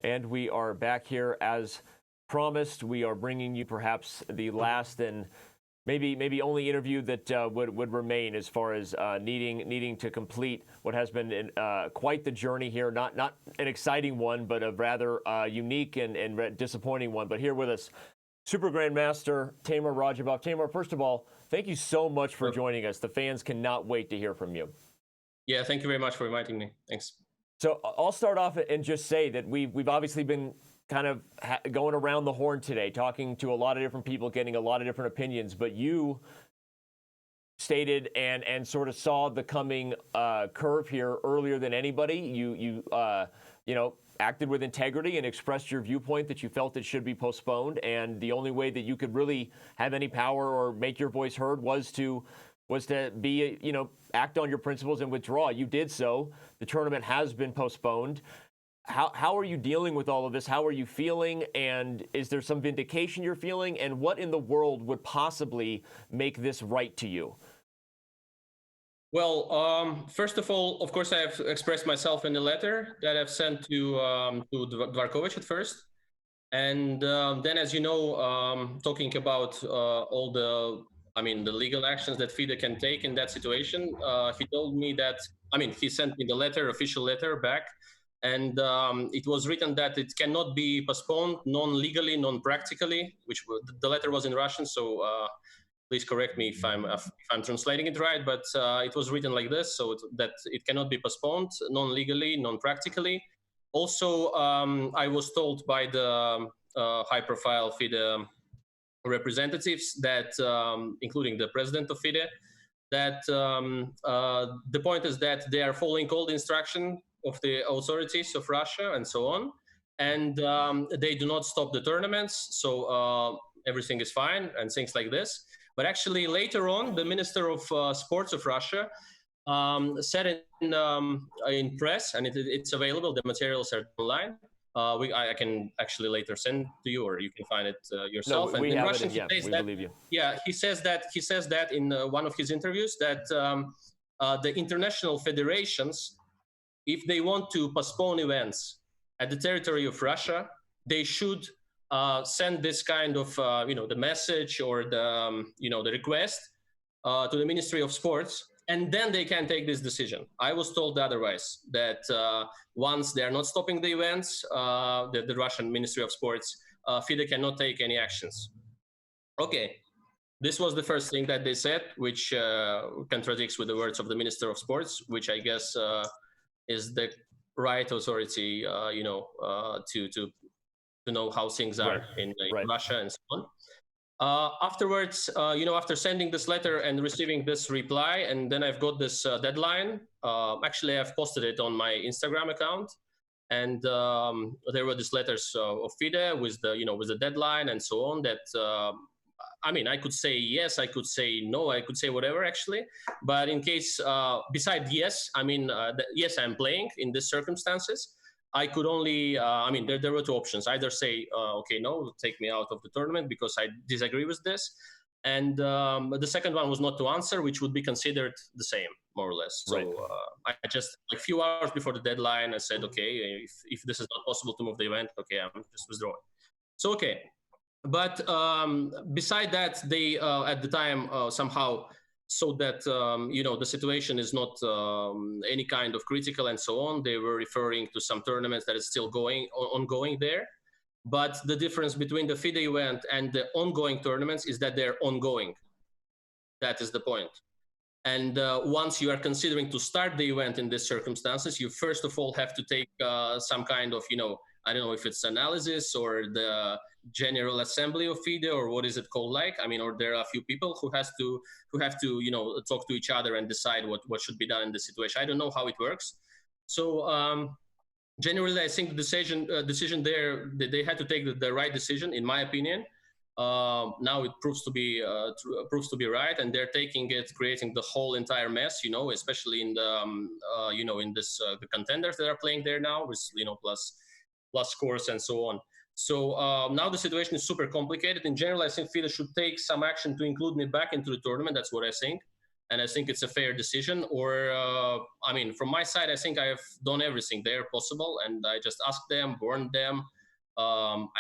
And we are back here as promised. We are bringing you perhaps the last and maybe only interview that would remain as far as needing to complete what has been quite the journey here. Not an exciting one, but a rather unique and disappointing one. But here with us, Super Grandmaster Teimour Radjabov. Teimour, first of all, thank you so much for joining us. The fans cannot wait to hear from you. Yeah, thank you very much for inviting me. Thanks. So I'll start off and just say that we've obviously been kind of going around the horn today, talking to a lot of different people, getting a lot of different opinions, but you stated and sort of saw the coming curve here earlier than anybody. You acted with integrity and expressed your viewpoint that you felt it should be postponed, and the only way that you could really have any power or make your voice heard was to be, act on your principles and withdraw. You did so. The tournament has been postponed. How are you dealing with all of this? How are you feeling? And is there some vindication you're feeling? And what in the world would possibly make this right to you? Well, first of all, of course, I have expressed myself in the letter that I've sent to Dvorkovich at first. And then, as you know, talking about all the legal actions that FIDE can take in that situation, he told me that, he sent me the letter, official letter back, and it was written that it cannot be postponed non-legally, non-practically, which the letter was in Russian, so please correct me if I'm translating it right, but it was written like this, so that it cannot be postponed non-legally, non-practically. Also, I was told by the high-profile FIDE representatives that, including the president of FIDE, that the point is that they are following all the instruction of the authorities of Russia and so on, and they do not stop the tournaments, so everything is fine and things like this. But actually later on, the Minister of Sports of Russia said in press, and it's available, the materials are online, I can actually later send to you, or you can find it yourself. No, we and in have Russian, it, yeah, we believe you. Yeah, he says that in one of his interviews that the international federations, if they want to postpone events at the territory of Russia, they should send this kind of the message or the request to the Ministry of Sports, and then they can take this decision. I was told otherwise, that once they are not stopping the events, the Russian Ministry of Sports, FIDE cannot take any actions. Okay, this was the first thing that they said, which contradicts with the words of the Minister of Sports, which I guess is the right authority, to know how things are in Russia and so on. Afterwards, after sending this letter and receiving this reply, and then I've got this deadline. Actually, I've posted it on my Instagram account, and there were these letters of FIDE with the deadline and so on. That I could say yes, I could say no, I could say whatever actually. But in case, beside yes, yes, I'm playing in these circumstances. I could only, there were two options. Either say, okay, no, take me out of the tournament because I disagree with this. And the second one was not to answer, which would be considered the same, more or less. So I just, a few hours before the deadline, I said, okay, if this is not possible to move the event, okay, I'm just withdrawing. So, okay. But beside that, they, at the time, somehow so that, the situation is not any kind of critical and so on. They were referring to some tournaments that is still ongoing there. But the difference between the FIDE event and the ongoing tournaments is that they're ongoing. That is the point. And once you are considering to start the event in these circumstances, you first of all have to take some kind of, I don't know if it's analysis or the General Assembly of FIDE or what is it called like? Or there are a few people who have to talk to each other and decide what should be done in this situation. I don't know how it works. So generally, I think the decision there, they had to take the right decision, in my opinion. Now it proves to be right, and they're taking it, creating the whole entire mess, especially in the in this the contenders that are playing there now with plus scores and so on. So now the situation is super complicated. In general, I think FIDE should take some action to include me back into the tournament. That's what I think. and I think it's a fair decision. Or, I mean, from my side, I think I have done everything there possible, and I just asked them, warned them.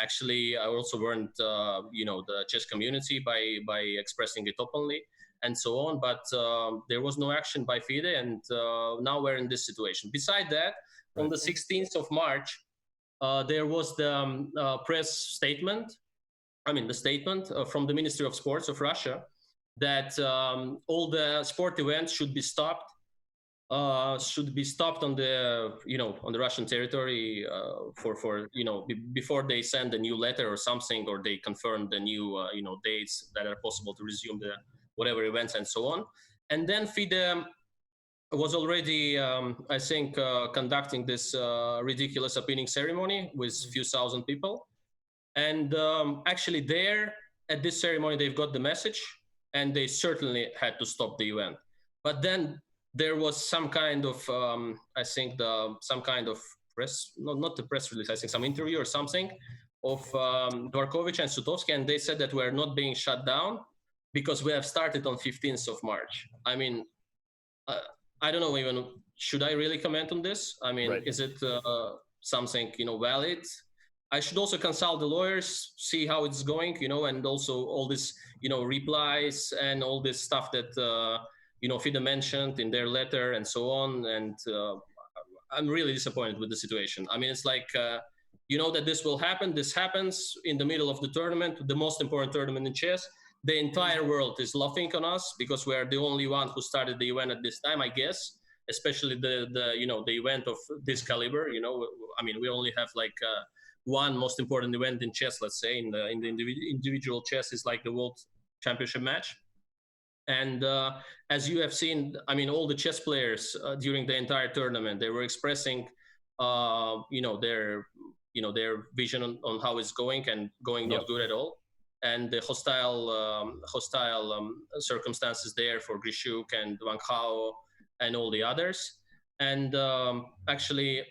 Actually, I also warned, the chess community by expressing it openly and so on. But there was no action by FIDE, and now we're in this situation. Beside that, on the 16th of March, there was the press statement. The statement from the Ministry of Sports of Russia that all the sport events should be stopped. On the Russian territory before they send a new letter or something, or they confirm the new dates that are possible to resume the whatever events and so on. And then FIDE was already, I think, conducting this ridiculous opening ceremony with a few thousand people. And actually there, at this ceremony, they've got the message, and they certainly had to stop the event. But then there was some kind of, some kind of press, not the press release, I think some interview or something of Dvorkovich and Sutovsky, and they said that we're not being shut down because we have started on 15th of March. I mean, I don't know even, should I really comment on this? I mean, Is it something, valid? I should also consult the lawyers, see how it's going, and also all this, replies and all this stuff that, FIDE mentioned in their letter and so on. And I'm really disappointed with the situation. I mean, it's like, that this will happen. This happens in the middle of the tournament, the most important tournament in chess. The entire world is laughing on us because we are the only one who started the event at this time, I guess, especially the event of this caliber. We only have like one most important event in chess, let's say, in the individual chess is like the World Championship match. And as you have seen, all the chess players during the entire tournament, they were expressing, their vision on how it's going and going not good at all. And the hostile circumstances there for Grishuk and Wang Hao and all the others. And actually,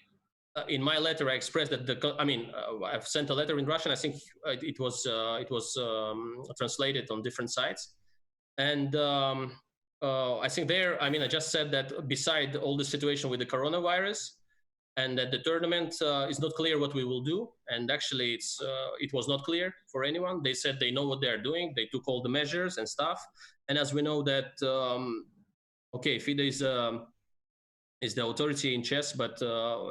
in my letter, I expressed that I've sent a letter in Russian. I think it was translated on different sites. And I think there, I just said that beside all the situation with the coronavirus, and that the tournament is not clear what we will do. And actually, it was not clear for anyone. They said they know what they're doing. They took all the measures and stuff. And as we know that, FIDE is the authority in chess, but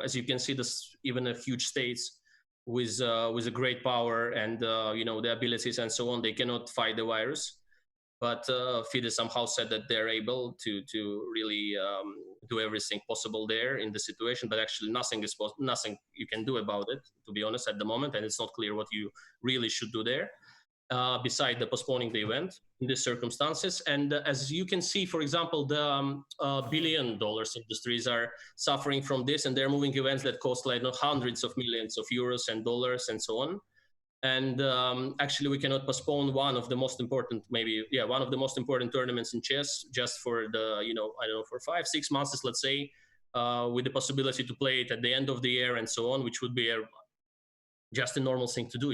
as you can see, this even a huge states with a great power and the abilities and so on, they cannot fight the virus. But FIDE somehow said that they're able to really do everything possible there in the situation, but actually nothing you can do about it, to be honest, at the moment, and it's not clear what you really should do there, beside the postponing the event in these circumstances. And as you can see, for example, the billion-dollar industries are suffering from this, and they're moving events that cost like hundreds of millions of euros and dollars and so on. And actually, we cannot postpone one of the most important tournaments in chess just for the, for 5-6 months, let's say, with the possibility to play it at the end of the year and so on, which would be just a normal thing to do,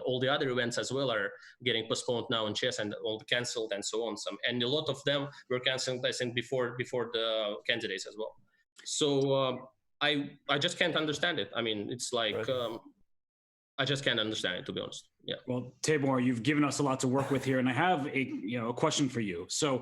all the other events as well are getting postponed now in chess and all canceled and so on. And a lot of them were canceled, I think, before the candidates as well. So I just can't understand it. It's like... I just can't understand it, to be honest. Yeah. Well, Teimour, you've given us a lot to work with here, and I have a question for you. So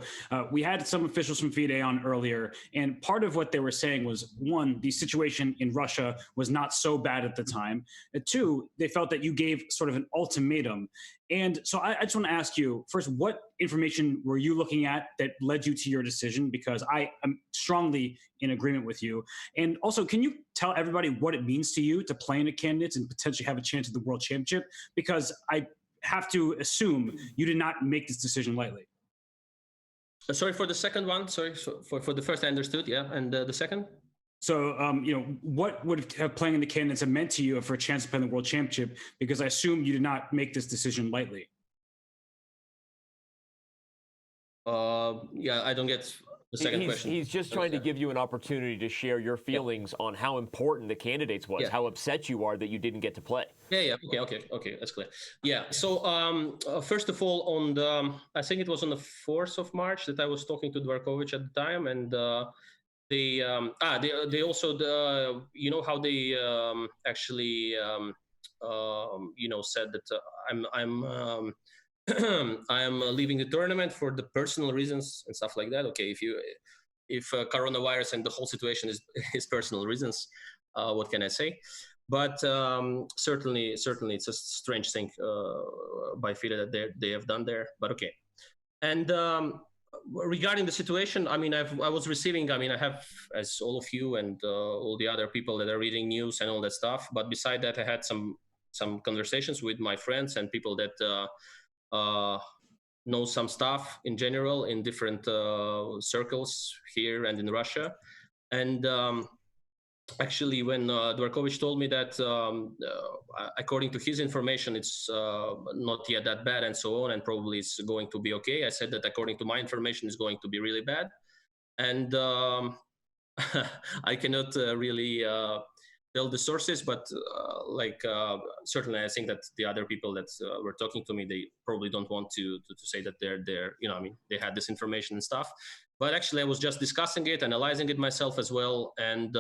we had some officials from FIDE on earlier, and part of what they were saying was, one, the situation in Russia was not so bad at the time. And two, they felt that you gave sort of an ultimatum. And so I just want to ask you, first, what information were you looking at that led you to your decision? Because I am strongly in agreement with you. And also, can you tell everybody what it means to you to play in a candidates and potentially have a chance at the World Championship? Because I have to assume you did not make this decision lightly. Sorry, for the second one. Sorry, so for the first I understood, yeah. And the second? So, what would have playing in the candidates have meant to you for a chance to play in the World Championship? Because I assume you did not make this decision lightly. Yeah, I don't get. the second question. He's just trying to give you an opportunity to share your feelings on how important the candidates was, how upset you are that you didn't get to play. Okay, that's clear. Yeah, so first of all, on the, I think it was on the 4th of March that I was talking to Dvorkovich at the time, and they also, you know, how they actually said that I'm I'm leaving the tournament for the personal reasons and stuff like that. Okay, if coronavirus and the whole situation is personal reasons, what can I say? But certainly it's a strange thing by FIDE that they have done there. But okay, and regarding the situation, I mean, I was receiving. I mean, I have, as all of you and all the other people that are reading news and all that stuff. But beside that, I had some conversations with my friends and people that know some stuff in general in different circles here and in Russia. And actually, when Dvorkovich told me that, according to his information, it's not yet that bad and so on, and probably it's going to be okay, I said that according to my information, it's going to be really bad. And I cannot really tell the sources, but certainly I think that the other people that were talking to me, they probably don't want to say that they're you know, I mean, they had this information and stuff. But actually, I was just discussing it, analyzing it myself as well, and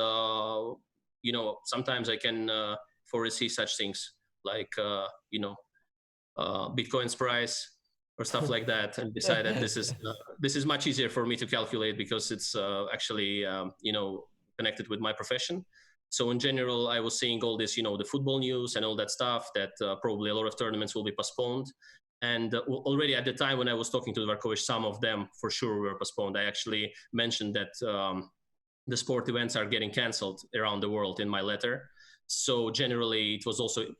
you know, sometimes I can foresee such things like Bitcoin's price or stuff like that, and decide that this is much easier for me to calculate because it's actually you know, connected with my profession. So in general, I was seeing all this, you know, the football news and all that stuff, that probably a lot of tournaments will be postponed. And already at the time when I was talking to Dvorkovich, some of them for sure were postponed. I actually mentioned that the sport events are getting canceled around the world in my letter. So generally, it was also,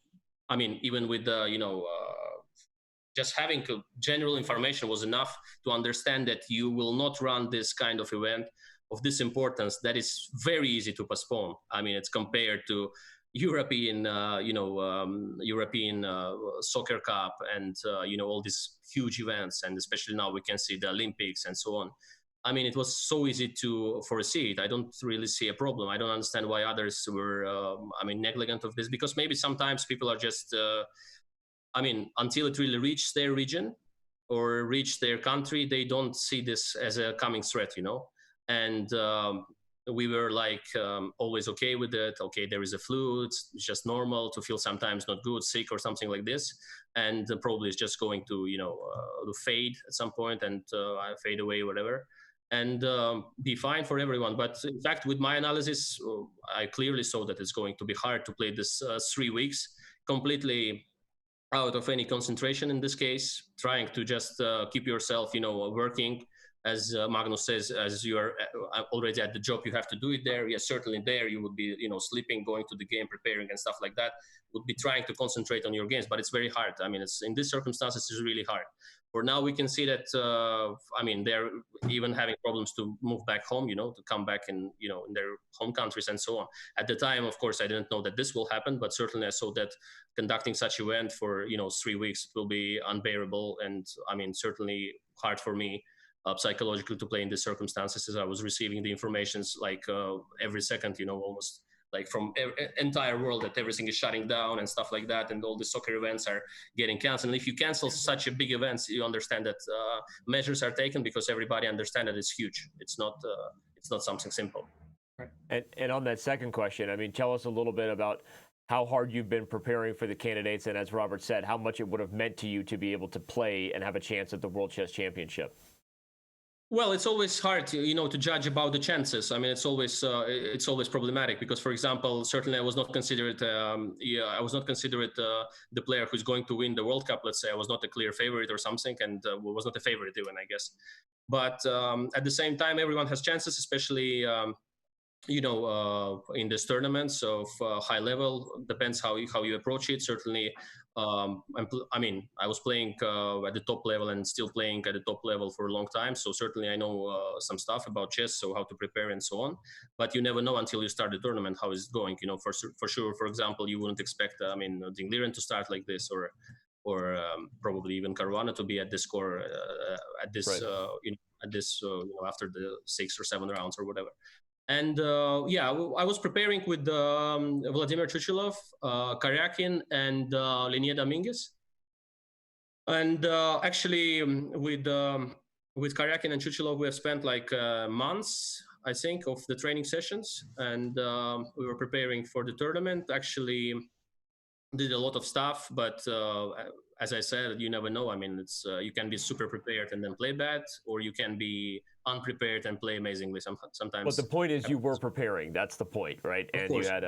I mean, even with the, you know, just having general information was enough to understand that you will not run this kind of event of this importance that is very easy to postpone. I mean, it's compared to European, European Soccer Cup and, you know, all these huge events. And especially now we can see the Olympics and so on. I mean, it was so easy to foresee it. I don't really see a problem. I don't understand why others were, negligent of this, because maybe sometimes people are just, until it really reaches their region or reach their country, they don't see this as a coming threat, you know? And we were like always okay with it. Okay, there is a flu. It's just normal to feel sometimes not good, sick or something like this. And probably it's just going to, you know, to fade at some point and fade away, whatever, and be fine for everyone. But in fact, with my analysis, I clearly saw that it's going to be hard to play this 3 weeks completely out of any concentration in this case, trying to just keep yourself, you know, working. As Magnus says, as you are already at the job, you have to do it there. Yes, certainly there you would be, you know, sleeping, going to the game, preparing and stuff like that. Would be trying to concentrate on your games, but it's very hard. I mean, it's in these circumstances, it's really hard. For now, we can see that, they're even having problems to move back home, you know, to come back in, you know, in their home countries and so on. At the time, of course, I didn't know that this will happen, but certainly I saw that conducting such event for, you know, 3 weeks, it will be unbearable. And I mean, certainly hard for me psychologically to play in these circumstances, as I was receiving the informations like every second, you know, almost like from entire world that everything is shutting down and stuff like that, and all the soccer events are getting canceled. And if you cancel such a big events, you understand that measures are taken because everybody understands that it's huge. It's not something simple. And on that second question, I mean, tell us a little bit about how hard you've been preparing for the candidates, and as Robert said, how much it would have meant to you to be able to play and have a chance at the World Chess Championship. Well, it's always hard to, you know, to judge about the chances. I mean, it's always problematic because, for example, certainly I was not considered the player who's going to win the World Cup. Let's say I was not a clear favorite or something, and was not a favorite even, I guess. But at the same time, everyone has chances, especially in this tournaments of high level. Depends how you approach it. Certainly, I was playing at the top level and still playing at the top level for a long time. So certainly I know some stuff about chess, so how to prepare and so on. But you never know until you start the tournament how it's going. You know, for sure. For example, you wouldn't expect Dingliren to start like this, or probably even Caruana to be at this score at this right. at this, after the 6 or 7 rounds or whatever. And I was preparing with Vladimir Chuchilov, Karyakin, and Lenier Dominguez. And actually, with Karyakin and Chuchilov, we have spent like months, I think, of the training sessions, and we were preparing for the tournament. Actually, did a lot of stuff, but as I said, you never know. I mean, it's you can be super prepared and then play bad, or you can be unprepared and play amazingly. Sometimes. But the point is, you were preparing. That's the point, right? Of And course, you had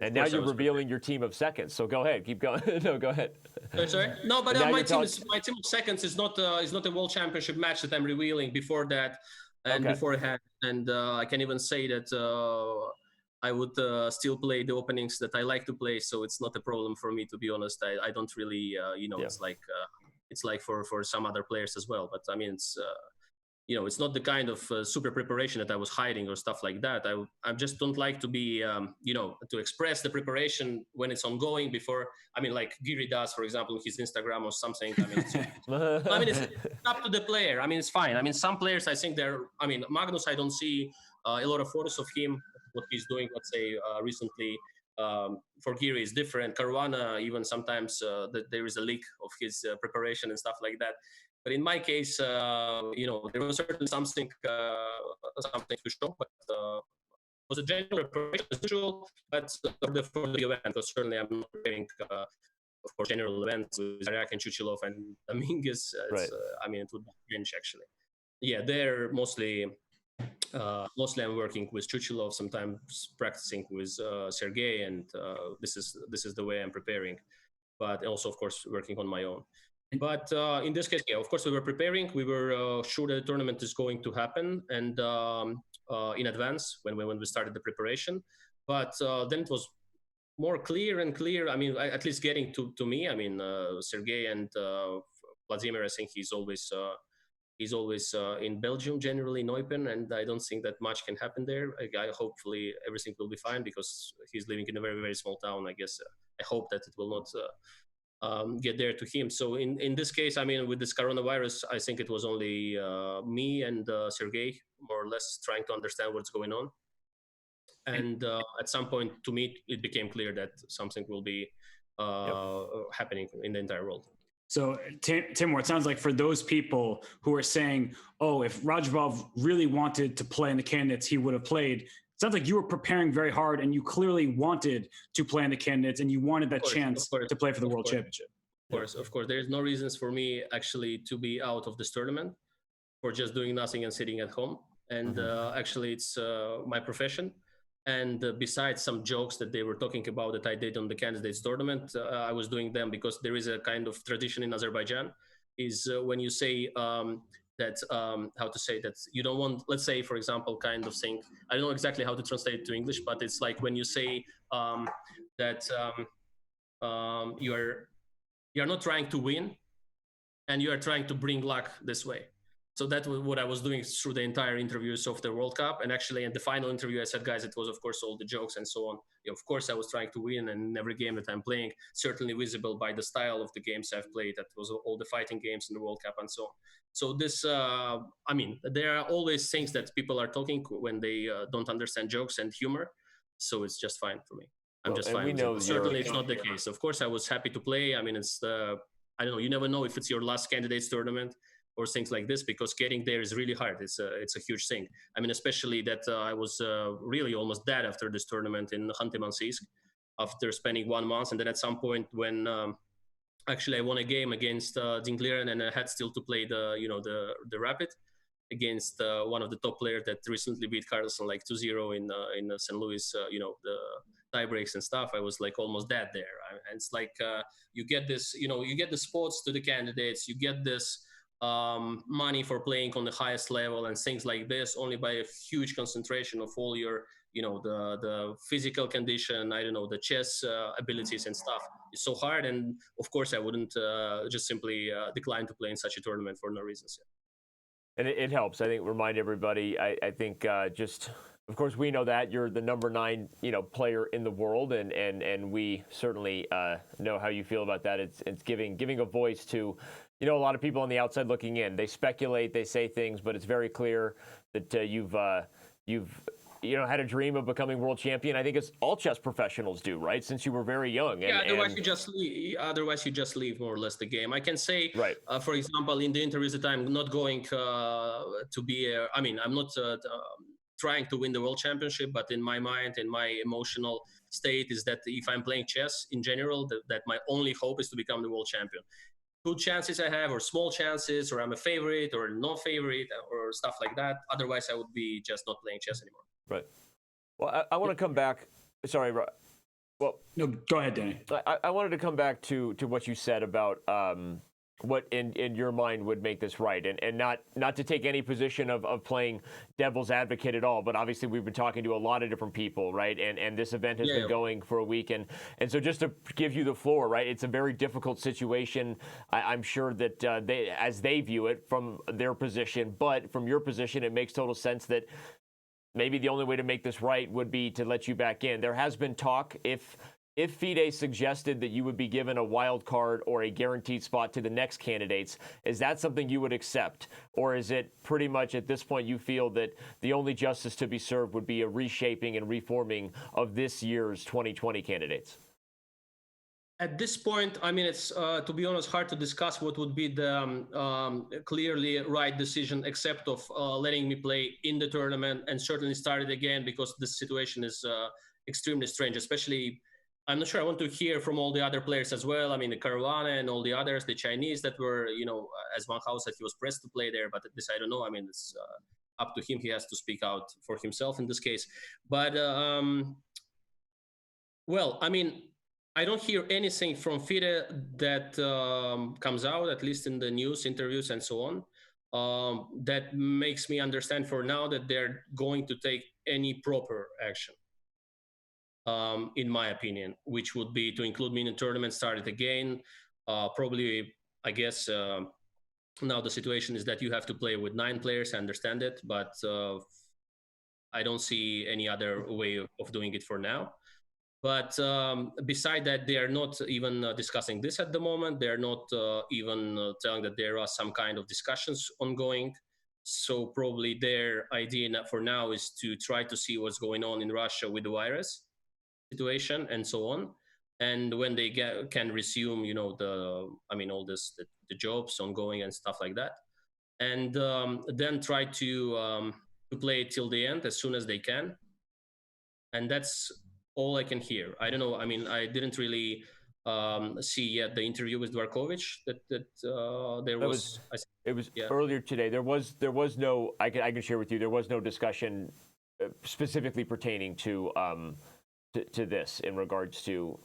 and now now you're revealing your team of seconds. So go ahead, keep going. No, go ahead. Sorry? No, but my team of seconds is not a world championship match that I'm revealing before that and beforehand. And I can even say that I would still play the openings that I like to play, so it's not a problem for me, to be honest. I don't really, it's like for some other players as well. But I mean, it's it's not the kind of super preparation that I was hiding or stuff like that. I just don't like to be, to express the preparation when it's ongoing before. I mean, like Giri does, for example, his Instagram or something. I mean, it's up to the player. I mean, it's fine. I mean, some players, I think Magnus, I don't see a lot of photos of him. What he's doing, let's say, recently for Giri is different. Caruana, even sometimes that there is a leak of his preparation and stuff like that. But in my case, there was certainly something to show, but it was a general preparation as usual. But for the event, because certainly I'm not preparing for general events with Zaryak and Chuchilov and Dominguez. Right. I mean, it would be strange, actually. Yeah, they're mostly I'm working with Chuchilov, sometimes practicing with Sergey, and this is the way I'm preparing. But also, of course, working on my own. But in this case, yeah, of course, we were preparing. We were sure that the tournament is going to happen, and in advance when we started the preparation. But then it was more clear and clear. I mean, at least getting to me. I mean, Sergey and Vladimir, I think he's always in Belgium, generally in Eupen, and I don't think that much can happen there. Hopefully everything will be fine because he's living in a very, very small town. I guess I hope that it will not get there to him. So in this case, I mean, with this coronavirus, I think it was only me and Sergey, more or less, trying to understand what's going on. And at some point, to me, it became clear that something will be happening in the entire world. So, Teimour, it sounds like for those people who are saying, oh, if Radjabov really wanted to play in the candidates, he would have played. It sounds like you were preparing very hard and you clearly wanted to play in the candidates and you wanted that chance to play for the World Championship. Of course. There's no reasons for me actually to be out of this tournament for just doing nothing and sitting at home. And actually, it's my profession. And besides some jokes that they were talking about that I did on the Candidates Tournament, I was doing them because there is a kind of tradition in Azerbaijan is when you say that, how to say that you don't want, let's say, for example, kind of saying, I don't know exactly how to translate it to English, but it's like when you say that you're not trying to win and you are trying to bring luck this way. So that was what I was doing through the entire interviews of the World Cup. And actually, in the final interview, I said, guys, it was, of course, all the jokes and so on. Of course, I was trying to win, and in every game that I'm playing, certainly visible by the style of the games I've played. That was all the fighting games in the World Cup and so on. So this, I mean, there are always things that people are talking when they don't understand jokes and humor. So it's just fine for me. I'm just fine. Certainly, it's not the case. Of course, I was happy to play. I mean, it's I don't know. You never know if it's your last Candidates Tournament or things like this, because getting there is really hard. It's a huge thing. I mean, especially that I was really almost dead after this tournament in Khanty-Mansiysk after spending 1 month. And then at some point when actually I won a game against Dinglieren, and I had still to play the Rapid against one of the top players that recently beat Carlsen like 2-0 in St. Louis, the tie breaks and stuff. I was like almost dead there. And it's like you get this, you get the spots to the candidates, you get this money for playing on the highest level and things like this only by a huge concentration of all your the physical condition, I don't know, the chess abilities and stuff. It's so hard, and of course I wouldn't just simply decline to play in such a tournament for no reasons. And it helps, I think, remind everybody. I think just, of course, we know that you're the number 9 player in the world, and we certainly know how you feel about that. It's giving a voice to you know, a lot of people on the outside looking in, they speculate, they say things, but it's very clear that you've had a dream of becoming world champion. I think it's all chess professionals do, right? Since you were very young. Yeah, otherwise you just leave. Otherwise you just leave more or less the game. I can say, right. For example, in the interviews that I'm not going to be. I'm not trying to win the world championship, but in my mind, in my emotional state, is that if I'm playing chess in general, that my only hope is to become the world champion. Good chances I have, or small chances, or I'm a favorite, or no favorite, or stuff like that. Otherwise, I would be just not playing chess anymore. Right. Well, I want to come back. Sorry. Well, no, go ahead, Danny. I wanted to come back to what you said about what in your mind would make this right, and not to take any position of playing devil's advocate at all, but obviously we've been talking to a lot of different people, right, and this event has been going for a week, and so just to give you the floor, right, it's a very difficult situation. I'm sure that they view it from their position, but from your position it makes total sense that maybe the only way to make this right would be to let you back in. There has been talk if FIDE suggested that you would be given a wild card or a guaranteed spot to the next candidates, is that something you would accept? Or is it pretty much at this point you feel that the only justice to be served would be a reshaping and reforming of this year's 2020 candidates? At this point, I mean, it's, to be honest, hard to discuss what would be the clearly right decision, except of letting me play in the tournament and certainly start it again, because this situation is extremely strange, especially, I'm not sure, I want to hear from all the other players as well. I mean, the Caruana and all the others, the Chinese that were, as Van Gaal said, he was pressed to play there, but this, I don't know. I mean, it's up to him. He has to speak out for himself in this case. But, well, I mean, I don't hear anything from FIDE that comes out, at least in the news, interviews, and so on, that makes me understand for now that they're going to take any proper action, in my opinion, which would be to include me in the tournament, start it again. Probably, I guess, now the situation is that you have to play with 9 players, I understand it, but I don't see any other way of doing it for now. But beside that, they are not even discussing this at the moment. They're not even telling that there are some kind of discussions ongoing. So probably their idea for now is to try to see what's going on in Russia with the virus situation and so on. And when they can resume, all this, the jobs ongoing and stuff like that. And then try to play it till the end as soon as they can. And that's all I can hear. I don't know. I mean, I didn't really see yet the interview with Dvarkovich that there was. It was earlier today. There was no. I can share with you. There was no discussion specifically pertaining to this in regards to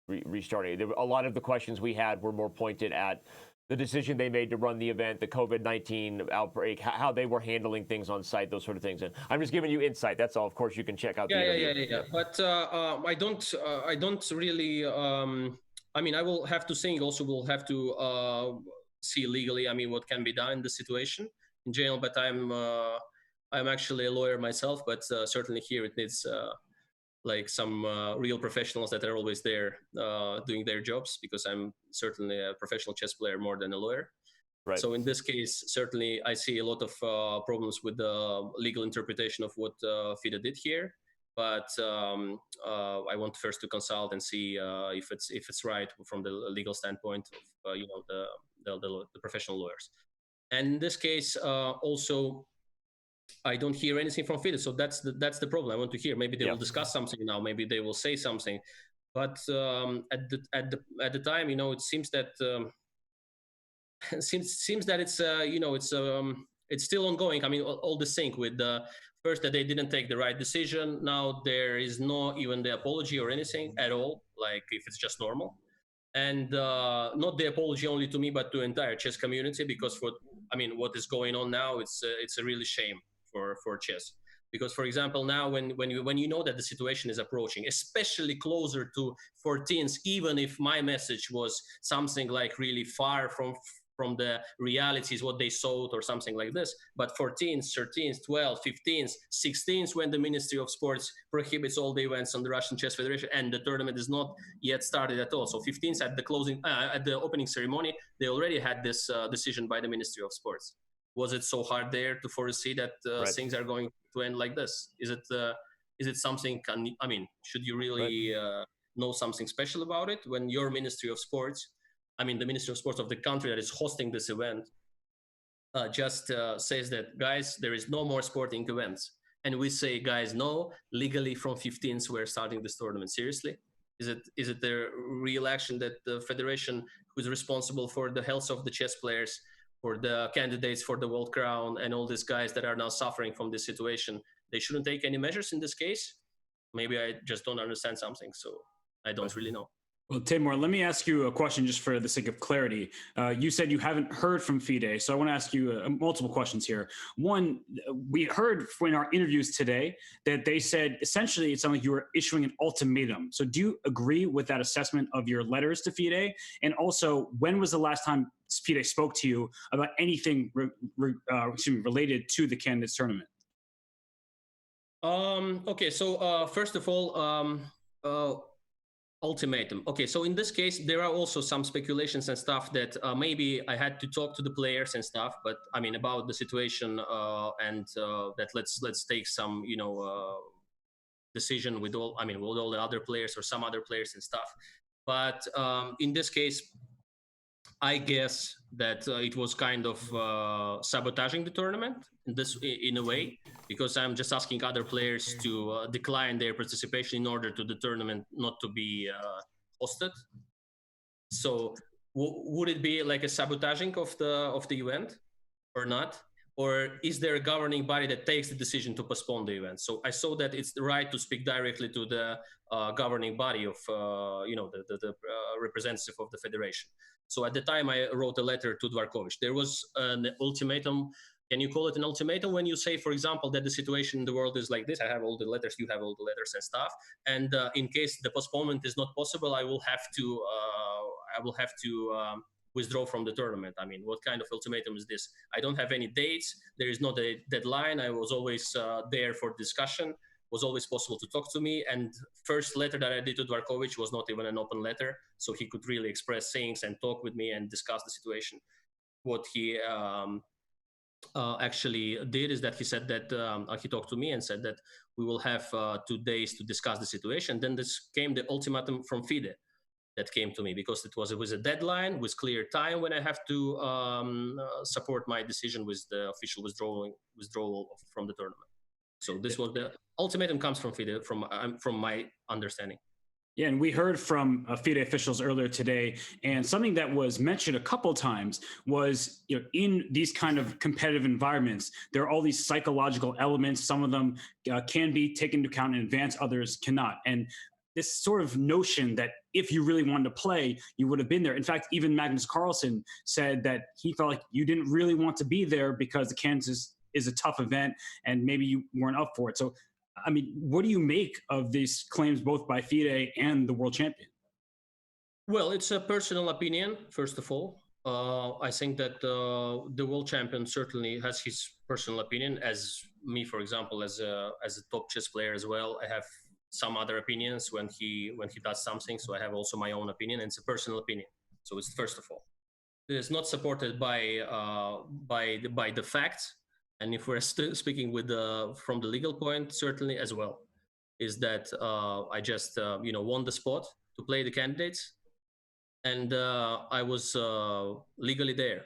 restarting. A lot of the questions we had were more pointed at the decision they made to run the event, the COVID-19 outbreak, how they were handling things on site, those sort of things. And I'm just giving you insight. That's all. Of course, you can check out the interview. Yeah. But I don't really. I mean, I will have to think. Also, we'll have to see legally. I mean, what can be done in the situation in general. But I'm actually a lawyer myself. But certainly here it needs like some real professionals that are always there doing their jobs, because I'm certainly a professional chess player more than a lawyer. Right. So in this case, certainly I see a lot of problems with the legal interpretation of what FIDE did here. But I want first to consult and see if it's right from the legal standpoint of the professional lawyers. And in this case, also, I don't hear anything from FIDE, so that's the problem. I want to hear. Maybe they will discuss something now. Maybe they will say something. But at the time, it seems that seems that it's still ongoing. I mean, all the sync with first that they didn't take the right decision. Now there is no even the apology or anything at all. Like if it's just normal. And not the apology only to me, but to entire chess community, because what is going on now, it's a really shame for chess. Because, for example, now when you know that the situation is approaching, especially closer to 14th, even if my message was something like really far from the realities, what they saw or something like this. But 14th, 13th, 12th, 15th, 16th, when the Ministry of Sports prohibits all the events on the Russian Chess Federation, and the tournament is not yet started at all. So 15th at the opening ceremony, they already had this decision by the Ministry of Sports. Was it so hard there to foresee that things are going to end like this? Is it something? Should you really know something special about it when your Ministry of Sports, the Ministry of Sports of the country that is hosting this event, just says that, guys, there is no more sporting events, and we say, guys, no, legally from 15th we're starting this tournament. Seriously? Is it the real action that the federation, who is responsible for the health of the chess players, for the candidates for the World Crown, and all these guys that are now suffering from this situation, they shouldn't take any measures in this case? Maybe I just don't understand something, so I don't really know. Well, Teimour, let me ask you a question just for the sake of clarity. You said you haven't heard from FIDE, so I want to ask you multiple questions here. One, we heard in our interviews today that they said essentially it sounded like you were issuing an ultimatum. So do you agree with that assessment of your letters to FIDE? And also, when was the last time FIDE spoke to you about anything related to the candidates tournament? Okay, so first of all, ultimatum. Okay, so in this case, there are also some speculations and stuff that maybe I had to talk to the players and stuff, but about the situation and that let's take some decision with all the other players or some other players and stuff. But in this case, I guess that it was kind of sabotaging the tournament in a way, because I'm just asking other players to decline their participation in order to the tournament not to be hosted. So would it be like a sabotaging of the event or not? Or is there a governing body that takes the decision to postpone the event? So I saw that it's the right to speak directly to the governing body of the representative of the federation. So at the time, I wrote a letter to Dvorkovich. There was an ultimatum. Can you call it an ultimatum when you say, for example, that the situation in the world is like this? I have all the letters, you have all the letters and stuff. And in case the postponement is not possible, I will have to withdraw from the tournament. What kind of ultimatum is this? I don't have any dates. There is not a deadline. I was always there for discussion. Was always possible to talk to me. And first letter that I did to Dvorkovich was not even an open letter, so he could really express things and talk with me and discuss the situation. What he actually did is that he said that he talked to me and said that we will have 2 days to discuss the situation. Then this came the ultimatum from FIDE that came to me, because it was a deadline with clear time when I have to support my decision with the official withdrawal from the tournament. So this was the ultimatum comes from FIDE, from my understanding. Yeah, and we heard from FIDE officials earlier today, and something that was mentioned a couple times was, in these kind of competitive environments, there are all these psychological elements. Some of them can be taken into account in advance, others cannot. And this sort of notion that if you really wanted to play, you would have been there. In fact, even Magnus Carlsen said that he felt like you didn't really want to be there because the Kansas is a tough event and maybe you weren't up for it. So, what do you make of these claims both by FIDE and the world champion? Well, it's a personal opinion, first of all. I think that the world champion certainly has his personal opinion. As me, for example, as a top chess player as well, I have some other opinions when he does something. So I have also my own opinion, and it's a personal opinion. So it's first of all, it is not supported by the facts. And if we're speaking from the legal point, certainly as well, is that I just won the spot to play the candidates, and I was legally there.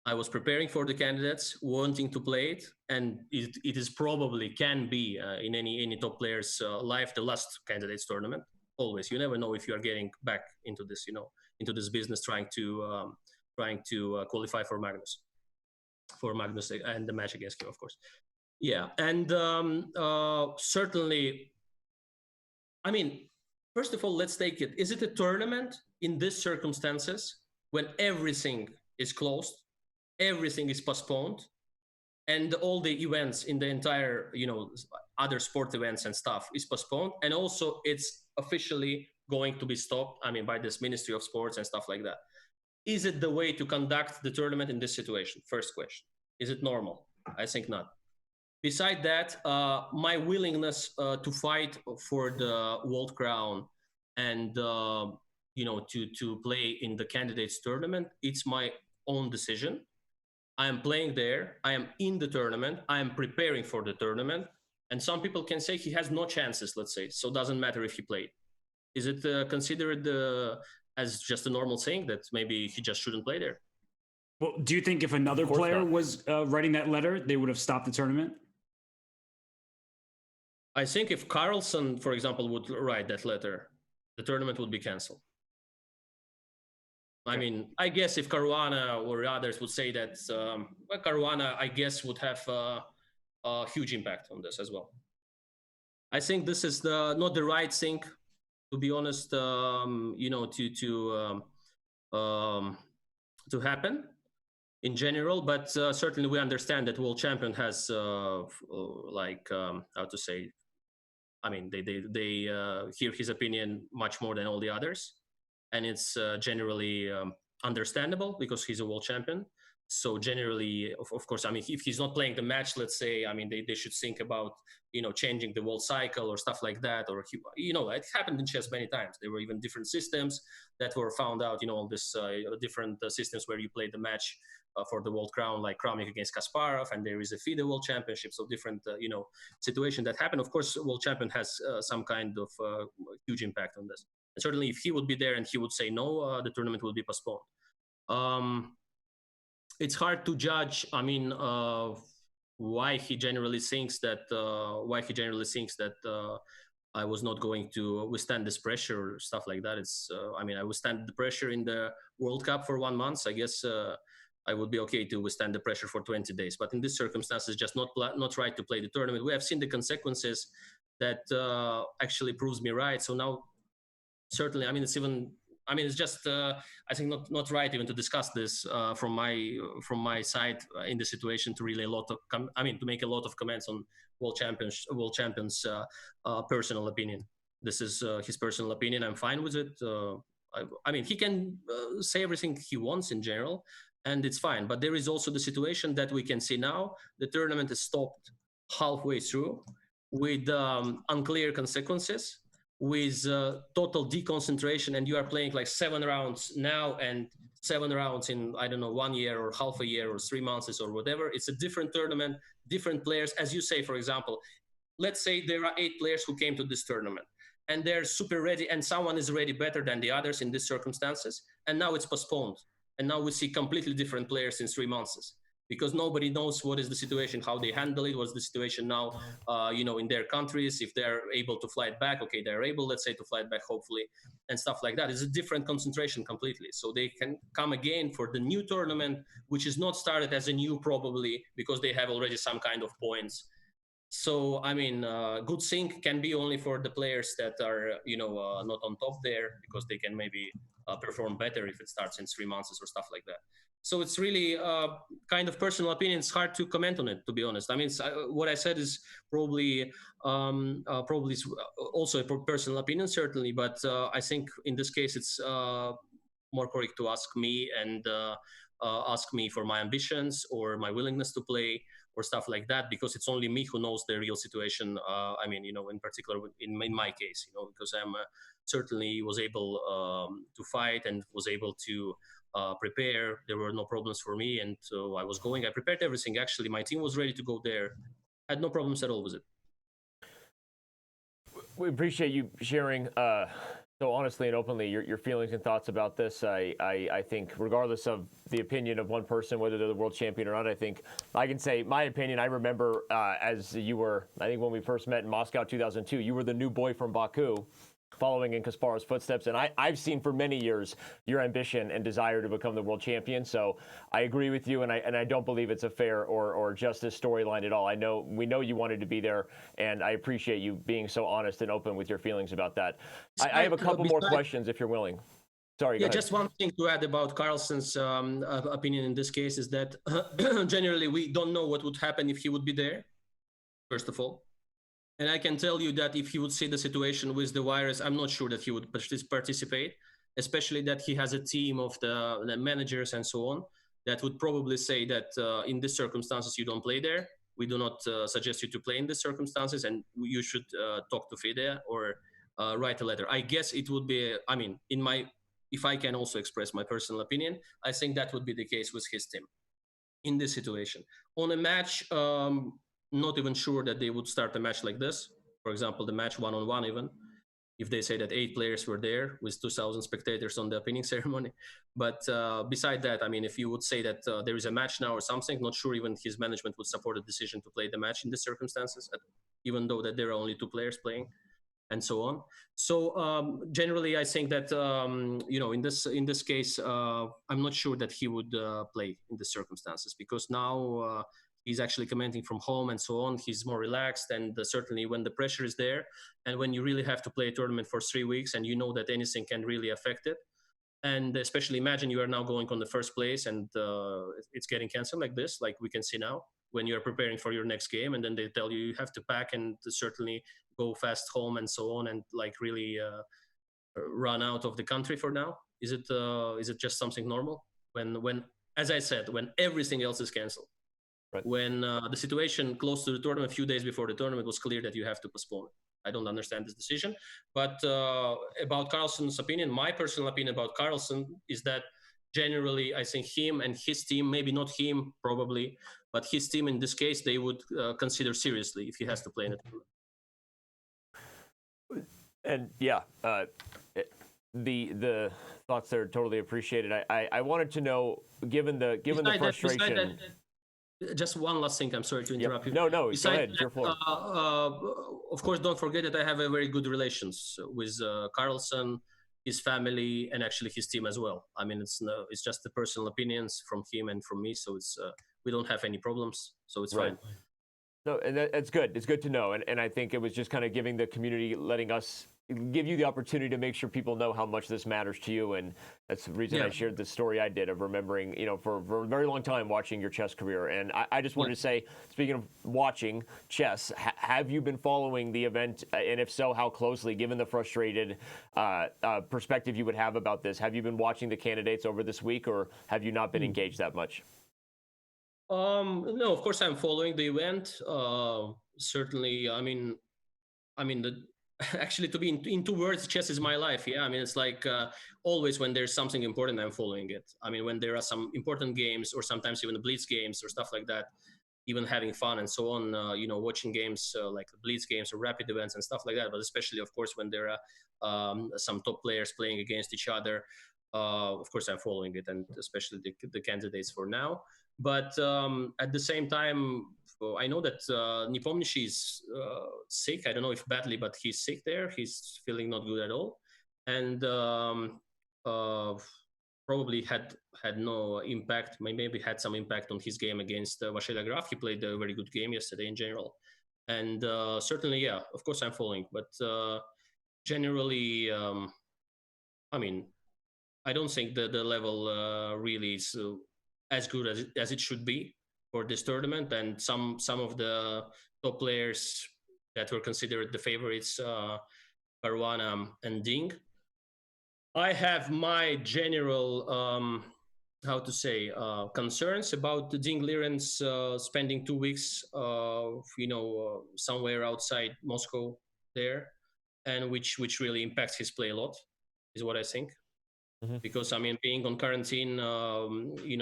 I was preparing for the candidates, wanting to play it, and it is probably can be in any top player's life the last candidates tournament. Always, you never know if you are getting back into this, into this business, trying to qualify for Magnus and the match against him, of course. Yeah, and certainly, first of all, let's take it. Is it a tournament in these circumstances when everything is closed, everything is postponed, and all the events in the entire, other sport events and stuff is postponed, and also it's officially going to be stopped, by this Ministry of Sports and stuff like that. is it the way to conduct the tournament in this situation? First question. Is it normal? I think not. Beside that, my willingness to fight for the world crown and to play in the candidates tournament, it's my own decision. I am playing there. I am in the tournament. I am preparing for the tournament. And some people can say he has no chances, let's say, so it doesn't matter if he played. Is it considered as just a normal thing that maybe he just shouldn't play there? Well, do you think if another player was writing that letter, they would have stopped the tournament? I think if Carlsen, for example, would write that letter, the tournament would be canceled. I mean, I guess if Caruana or others would say that, well, Caruana, I guess, would have a huge impact on this as well. I think this is not the right thing, to be honest, to happen in general. But certainly we understand that world champion has how to say. I mean, they hear his opinion much more than all the others. And it's generally understandable because he's a world champion. So generally, of course, I mean, if he's not playing the match, let's say, I mean, they should think about, changing the world cycle or stuff like that. Or, it happened in chess many times. There were even different systems that were found out, all this different systems where you play the match for the world crown, like Kramnik against Kasparov, and there is a FIDE World Championship, so different, situation that happened. Of course, world champion has some kind of huge impact on this. And certainly, if he would be there and he would say no, the tournament will be postponed. It's hard to judge. I mean, why he generally thinks that I was not going to withstand this pressure or stuff like that. It's I withstand the pressure in the World Cup for 1 month. I guess I would be okay to withstand the pressure for 20 days. But in these circumstances, just not right to play the tournament. We have seen the consequences that actually proves me right. So now, certainly, it's just I think not right even to discuss this from my side in the situation to relay to make a lot of comments on world champions personal opinion. This is his personal opinion. I'm fine with it. He can say everything he wants in general, and it's fine. But there is also the situation that we can see now. The tournament is stopped halfway through with unclear consequences, with total deconcentration, and you are playing like 7 rounds now and 7 rounds in, I don't know, 1 year or half a year or 3 months or whatever. It's a different tournament, different players. As you say, for example, let's say there are 8 players who came to this tournament and they're super ready, and someone is ready better than the others in these circumstances, and now it's postponed. And now we see completely different players in 3 months. Because nobody knows what is the situation, how they handle it, what's the situation now, in their countries, if they're able to fly it back. Okay, they're able, let's say, to fly it back, hopefully, and stuff like that. It's a different concentration completely. So they can come again for the new tournament, which is not started as a new, probably, because they have already some kind of points. So, good thing can be only for the players that are, not on top there, because they can maybe perform better if it starts in 3 months or stuff like that. So it's really kind of personal opinion. It's hard to comment on it, to be honest. What I said is probably also a personal opinion, certainly. But I think in this case, it's more correct to ask me and ask me for my ambitions or my willingness to play or stuff like that, because it's only me who knows the real situation. In particular, in my case, because I'm certainly was able to fight and was able to prepare. There were no problems for me, and so I was going. I prepared everything. Actually, my team was ready to go there. I had no problems at all with it. We appreciate you sharing so honestly and openly your feelings and thoughts about this. I think regardless of the opinion of one person, whether they're the world champion or not, I think I can say my opinion. I remember as you were, I think when we first met in Moscow 2002, you were the new boy from Baku, following in Kasparov's footsteps. And I've seen for many years your ambition and desire to become the world champion. So I agree with you, and I don't believe it's a fair or justice storyline at all. We know you wanted to be there, and I appreciate you being so honest and open with your feelings about that. I have a couple more questions if you're willing. Sorry, yeah, just one thing to add about Carlsen's opinion in this case is that generally we don't know what would happen if he would be there, first of all. And I can tell you that if he would see the situation with the virus, I'm not sure that he would participate. especially that he has a team of the managers and so on that would probably say that in these circumstances you don't play there. We do not suggest you to play in these circumstances, and you should talk to FIDE or write a letter. I guess it would be, I mean, if I can also express my personal opinion, I think that would be the case with his team in this situation. On a match, not even sure that they would start a match like this. For example, the match one-on-one even, if they say that 8 players were there with 2,000 spectators on the opening ceremony. But beside that, I mean, if you would say that there is a match now or something, not sure even his management would support a decision to play the match in these circumstances, even though that there are only 2 players playing, and so on. So generally, I think that in this case, I'm not sure that he would play in the circumstances, because now he's actually commenting from home and so on. He's more relaxed, and certainly when the pressure is there, and when you really have to play a tournament for 3 weeks, and you know that anything can really affect it. And especially imagine you are now going on the first place, and it's getting canceled like this, like we can see now, when you're preparing for your next game, and then they tell you have to pack and to certainly go fast home and so on, and like really run out of the country for now. Is it just something normal when, as I said, when everything else is canceled? Right. When the situation close to the tournament, a few days before the tournament, was clear that you have to postpone it. I don't understand this decision. But about Carlsen's opinion, my personal opinion about Carlsen is that generally, I think him and his team, maybe not him probably, but his team in this case, they would consider seriously if he has to play in it. And yeah, the thoughts are totally appreciated. I wanted to know, given the frustration. Just one last thing. I'm sorry to interrupt you. No, go ahead. It's your floor. Of course, don't forget that I have a very good relations with Carlsen, his family, and actually his team as well. I mean, it's just the personal opinions from him and from me. So it's we don't have any problems. So it's fine. No, and that's good. It's good to know. And I think it was just kind of giving the community, letting us give you the opportunity to make sure people know how much this matters to you. And that's the reason I shared the story I did of remembering, for a very long time watching your chess career. And I just wanted to say, speaking of watching chess, have you been following the event? And if so, how closely, given the frustrated perspective you would have about this? Have you been watching the candidates over this week, or have you not been engaged that much? No, of course I'm following the event. Certainly, I mean, actually, to be in 2 words, chess is my life. Yeah, I mean, it's like always when there's something important, I'm following it. I mean, when there are some important games, or sometimes even the Blitz games or stuff like that, even having fun and so on, watching games like Blitz games or rapid events and stuff like that. But especially, of course, when there are some top players playing against each other, of course, I'm following it, and especially the candidates for now. But at the same time, I know that Nepomniachtchi is sick. I don't know if badly, but he's sick there. He's feeling not good at all. And probably had no impact, maybe had some impact on his game against Vachier-Lagrave. He played a very good game yesterday in general. And certainly, yeah, of course I'm following. But generally, I mean, I don't think that the level really is as good as it should be for this tournament. And some of the top players that were considered the favorites, Caruana and Ding. I have my general, concerns about the Ding Liren's spending 2 weeks, somewhere outside Moscow there, and which really impacts his play a lot, is what I think. Mm-hmm. Because I mean, being on quarantine, not in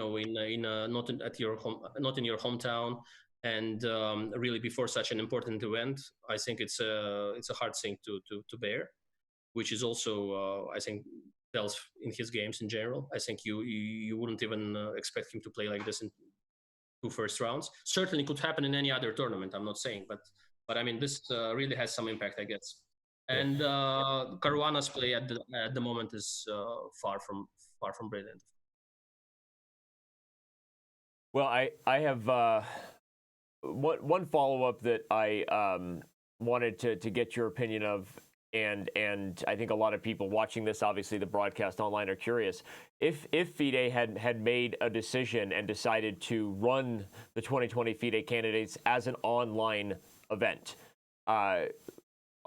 your hometown, and really before such an important event, I think it's a hard thing to bear, which is also I think tells in his games in general. I think you wouldn't even expect him to play like this in 2 first rounds. Certainly could happen in any other tournament. I'm not saying, but I mean, this really has some impact, I guess. And Caruana's play at the moment is far from brilliant. Well, I have one follow-up that I wanted to get your opinion of, and I think a lot of people watching this, obviously the broadcast online, are curious. If FIDE had made a decision and decided to run the 2020 FIDE Candidates as an online event,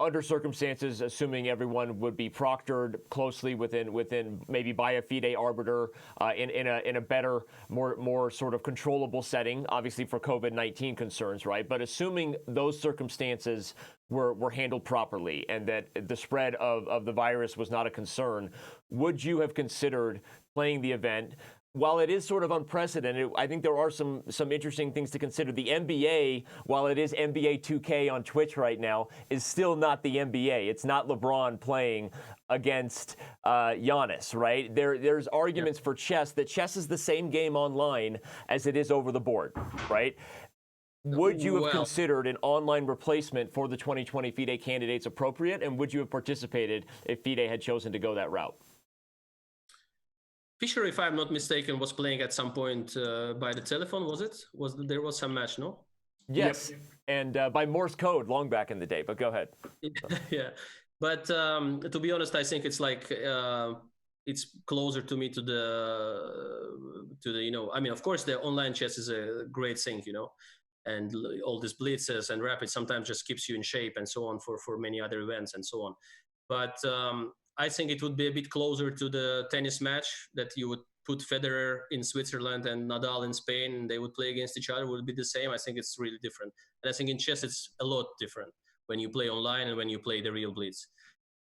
under circumstances, assuming everyone would be proctored closely within maybe by a FIDE arbiter in a better, more sort of controllable setting, obviously for COVID-19 concerns, right? But assuming those circumstances were handled properly and that the spread of the virus was not a concern, would you have considered playing the event? While it is sort of unprecedented, I think there are some interesting things to consider. The NBA, while it is NBA 2K on Twitch right now, is still not the NBA. It's not LeBron playing against Giannis, right? There's arguments for chess that chess is the same game online as it is over the board, right? Would you have considered an online replacement for the 2020 FIDE candidates appropriate, and would you have participated if FIDE had chosen to go that route? Fischer, if I'm not mistaken, was playing at some point by the telephone, was it? There was some match, no? Yes, yep. And by Morse code long back in the day, but go ahead. Yeah, but to be honest, I think it's like, it's closer to me to the, you know, I mean, of course, the online chess is a great thing, you know, and all these blitzes and rapids sometimes just keeps you in shape and so on for many other events and so on. But I think it would be a bit closer to the tennis match that you would put Federer in Switzerland and Nadal in Spain, and they would play against each other. Would be the same. I think it's really different. And I think in chess, it's a lot different when you play online and when you play the real blitz.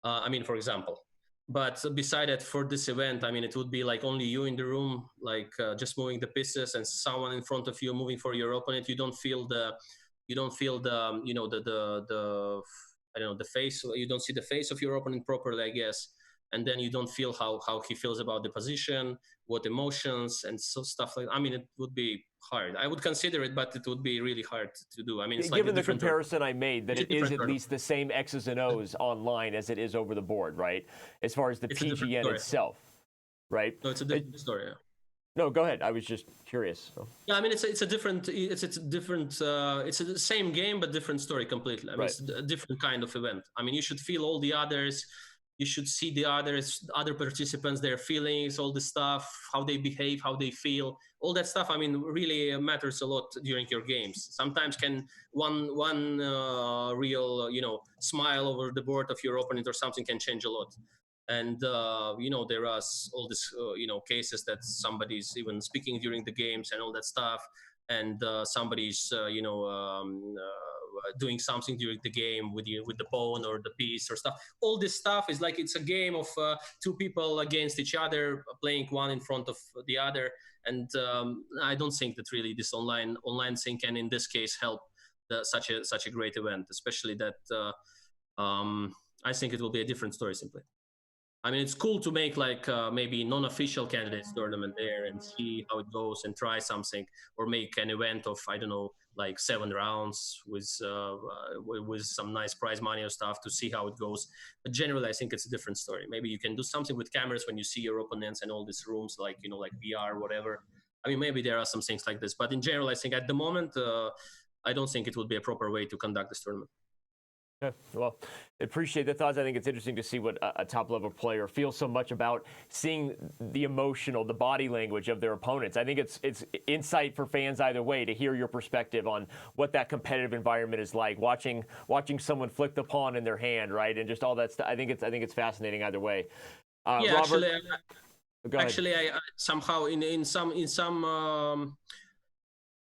I mean, for example. But beside that, for this event, I mean, it would be like only you in the room, like just moving the pieces and someone in front of you moving for your opponent. You don't feel the, you know, I don't know, the face, you don't see the face of your opponent properly, I guess. And then you don't feel how he feels about the position, what emotions and so stuff like that. I mean, it would be hard. I would consider it, but it would be really hard to do. I mean, it's given like the comparison I made, that it is at least the same X's and O's online as it is over the board, right? As far as the PGN itself, right? No, it's a different story. Yeah. No, go ahead. I was just curious. So. Yeah, I mean, it's a different, it's the same game, but different story completely. I mean, it's a different kind of event. I mean, you should feel all the others. You should see the other participants, their feelings, all the stuff, how they behave, how they feel, all that stuff. I mean, really matters a lot during your games. Sometimes can one real, you know, smile over the board of your opponent or something can change a lot. And, you know, there are all these, you know, cases that somebody's even speaking during the games and all that stuff. And somebody's, you know, doing something during the game with the pawn or the piece or stuff. All this stuff is like, it's a game of two people against each other, playing one in front of the other. And I don't think that really this online thing can, in this case, help such a great event, especially that I think it will be a different story simply. I mean, it's cool to make like maybe non-official candidates tournament there and see how it goes and try something, or make an event of, I don't know, like 7 rounds with some nice prize money or stuff to see how it goes. But generally, I think it's a different story. Maybe you can do something with cameras when you see your opponents and all these rooms, like, you know, like VR, whatever. I mean, maybe there are some things like this. But in general, I think at the moment, I don't think it would be a proper way to conduct this tournament. Okay. Well, appreciate the thoughts. I think it's interesting to see what a top-level player feels so much about seeing the emotional, the body language of their opponents. I think it's insight for fans either way to hear your perspective on what that competitive environment is like. Watching someone flick the pawn in their hand, right, and just all that stuff. I think it's fascinating either way. Yeah, Robert, actually, I somehow in some.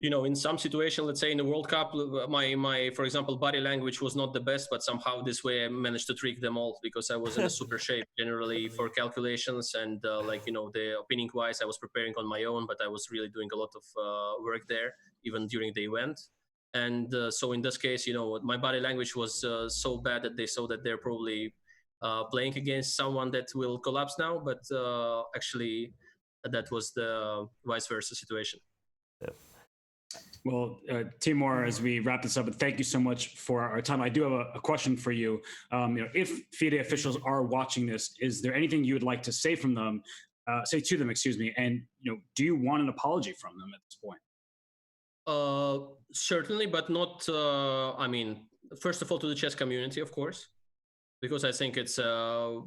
You know, in some situation, let's say in the World Cup, my for example, body language was not the best, but somehow this way I managed to trick them all because I was in a super shape generally for calculations and like, you know, the opinion wise, I was preparing on my own, but I was really doing a lot of work there, even during the event. And so in this case, you know, my body language was so bad that they saw that they're probably playing against someone that will collapse now, but actually that was the vice versa situation. Yeah. Well, Teimour, as we wrap this up, and thank you so much for our time. I do have a question for you. You know, if FIDE officials are watching this, is there anything you would like to say from them? Say to them, excuse me. And you know, do you want an apology from them at this point? Certainly, but not. I mean, first of all, to the chess community, of course, because I think it's a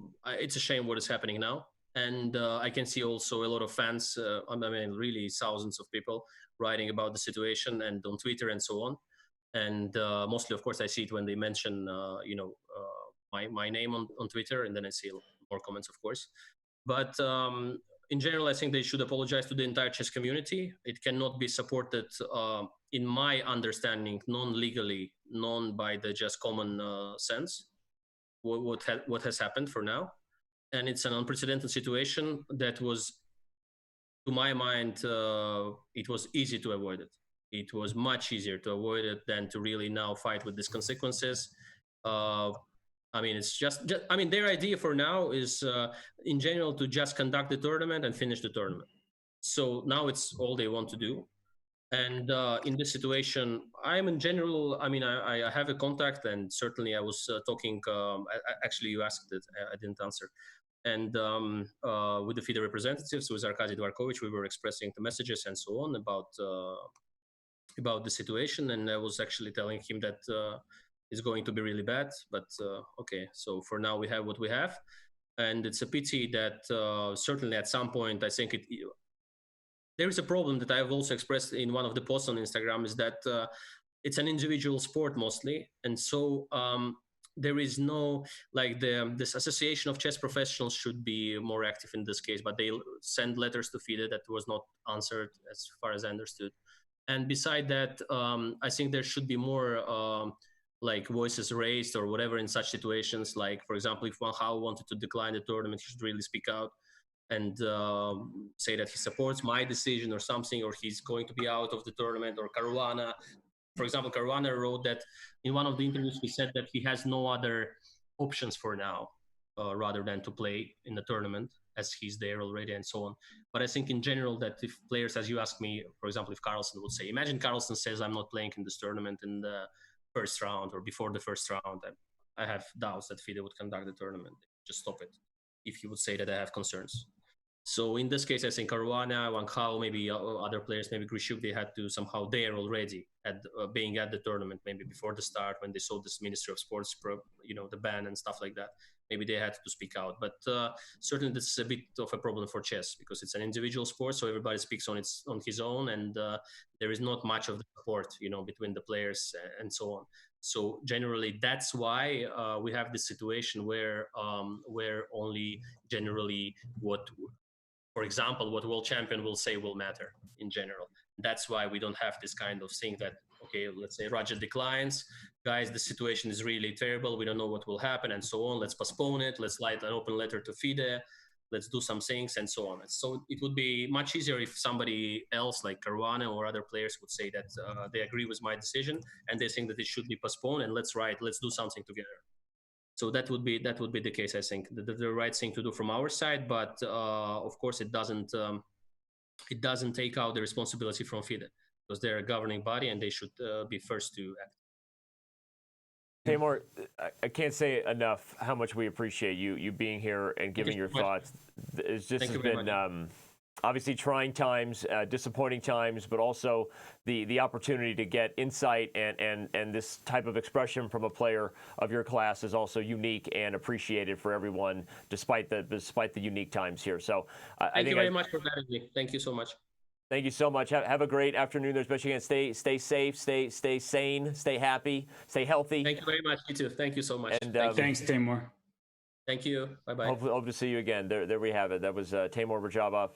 shame what is happening now. And I can see also a lot of fans, I mean, really thousands of people writing about the situation and on Twitter and so on. And mostly, of course, I see it when they mention, my name on Twitter, and then I see more comments, of course. But in general, I think they should apologize to the entire chess community. It cannot be supported, in my understanding, non-legally, by the just common sense, what has happened for now. And it's an unprecedented situation that was, to my mind, it was easy to avoid it. It was much easier to avoid it than to really now fight with these consequences. I mean, it's just I mean, their idea for now is, in general, to just conduct the tournament and finish the tournament. So now it's all they want to do. And in this situation, I'm in general, I mean, I have a contact, and certainly I was talking, actually, you asked it, I didn't answer. And with the FIDE representatives, with Arkady Dvorkovich, we were expressing the messages and so on about the situation. And I was actually telling him that it's going to be really bad. But okay, so for now we have what we have. And it's a pity that certainly at some point, I think there is a problem that I've also expressed in one of the posts on Instagram, is that it's an individual sport mostly. And so there is no, like, this association of chess professionals should be more active in this case, but they send letters to FIDE that was not answered, as far as I understood. And beside that, I think there should be more like voices raised or whatever in such situations. Like, for example, if Wang Hao wanted to decline the tournament, he should really speak out and say that he supports my decision or something, or he's going to be out of the tournament. Or Caruana, for example, Caruana wrote that in one of the interviews, he said that he has no other options for now, rather than to play in the tournament, as he's there already and so on. But I think in general that if players, as you asked me, for example, if Carlsen would say, imagine Carlsen says, I'm not playing in this tournament in the first round or before the first round, I have doubts that FIDE would conduct the tournament. Just stop it if he would say that I have concerns. So in this case, I think Caruana, Wang Hao, maybe other players, maybe Grishuk, they had to somehow there already at being at the tournament, maybe before the start, when they saw this Ministry of Sports, the ban and stuff like that. Maybe they had to speak out. But certainly this is a bit of a problem for chess, because it's an individual sport, so everybody speaks on his own, and there is not much of the support, between the players and so on. So generally, that's why we have this situation where only generally for example, what world champion will say will matter in general. That's why we don't have this kind of thing that, okay, let's say Raja declines, guys, the situation is really terrible, we don't know what will happen, and so on, let's postpone it, let's write an open letter to FIDE, let's do some things, and so on. So it would be much easier if somebody else, like Caruana or other players, would say that they agree with my decision, and they think that it should be postponed, and let's do something together. So that would be the case, I think, the right thing to do from our side. But of course, it doesn't take out the responsibility from FIDE, because they're a governing body and they should be first to act. Teimour, I can't say enough how much we appreciate you being here and giving your thoughts. It's just has been obviously trying times, disappointing times, but also the opportunity to get insight and this type of expression from a player of your class is also unique and appreciated for everyone, despite the unique times here. So thank you very much for having me. Thank you so much. Thank you so much. Have a great afternoon there, especially again. Stay safe, stay sane, stay happy, stay healthy. Thank you very much. You too. Thank you so much. And thanks, Teimour. Thank you. Bye-bye. Hope to see you again. There we have it. That was Teimour Radjabov,